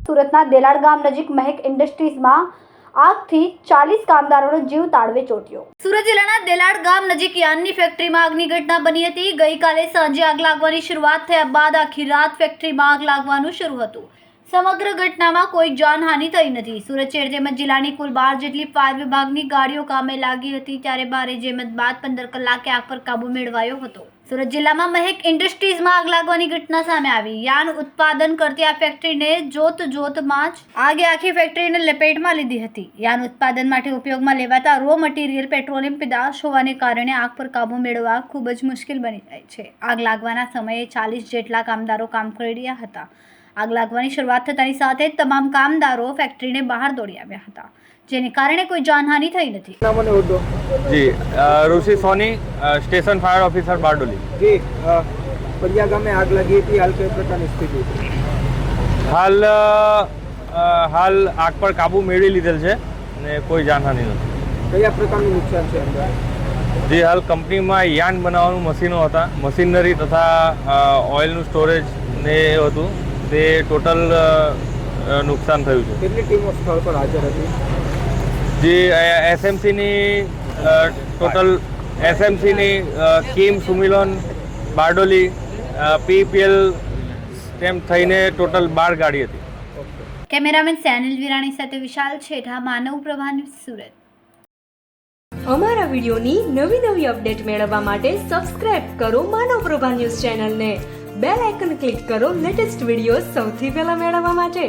સુરતના દેલાડ ગામ નજીક મહેક ઇન્ડસ્ટ્રીઝમાં આગથી 40 કામદારોનો જીવ તાળવે ચોંટ્યો। સુરત જિલ્લાના દેલાડ ગામ નજીક યાનની ફેક્ટરીમાં આગની ઘટના બની હતી। ગઈકાલે સાંજે આગ લાગવાની શરૂઆત થયા બાદ આખી રાત ફેક્ટરીમાં આગ લાગવાનું શરૂ હતું। સમગ્ર ઘટનામાં કોઈ જાનહાનિ થઈ નથી। સુરત શહેર તેમજ જિલ્લાની કુલ 12 જેટલી ફાયર વિભાગની ગાડીઓ કામે લાગી હતી, ત્યારે ભારે જહેમત બાદ 15 કલાકે આગ પર કાબુ મેળવાયો હતો। સુરત જિલ્લામાં મહેક ઇન્ડસ્ટ્રીઝમાં આગ લાગવાની ઘટના સામે આવી। યાન ઉત્પાદન કરતી આ ફેક્ટરીને જોતમાં જ આગે આખી ફેક્ટરીને લપેટમાં લીધી હતી। યાન ઉત્પાદન માટે ઉપયોગમાં લેવાતા રો મટીરિયલ પેટ્રોલિયમ પેદાશ હોવાને કારણે આગ પર કાબુ મેળવવા ખૂબ જ મુશ્કેલ બની જાય છે। આગ લાગવાના સમયે 40 જેટલા કામદારો કામ કરી રહ્યા હતા। આગ લાગવાની શરૂઆત થતાની સાથે જ તમામ કામદારો ફેક્ટરીને બહાર દોડી આવ્યા હતા, જેને કારણે કોઈ જાનહાનિ થઈ નથી। जी Rishi Soni station fire officer Bardoli. जी परिया गाम में आग लगी थी, हाल कई प्रकार स्थिति थी? હાલ આગ પર કાબુ મેળવી લીધેલ છે ને કોઈ જાનહાનિ નથી। કયા પ્રકારનું નુકસાન છે અંદર? જે હાલ કંપનીમાં યાન બનાવવાનું મશીનો હતા, મશીનરી તથા ઓઇલનું સ્ટોરેજ ને એ હતું, તે ટોટલ નુકસાન થયું છે। કેટલી ટીમો સ્થળ પર હાજર હતી? જે એસએમસીની ટોટલ એસએમસીની કિમ, સુમિલોન, બારડોલી, પીપીએલ તેમ થઈને ટોટલ 12 ગાડી હતી। કેમેરામેન સેનિલ વિરાણી સાથે વિશાલ છેઠા, માનવ પ્રભા ન્યૂઝ, સુરત। અમારા વિડિયોની નવી અપડેટ મેળવવા માટે સબસ્ક્રાઇબ કરો માનવ પ્રભા ન્યૂઝ ચેનલને, બેલ આઇકન ક્લિક કરો લેટેસ્ટ વિડિયો સૌથી પહેલા મેળવવા માટે।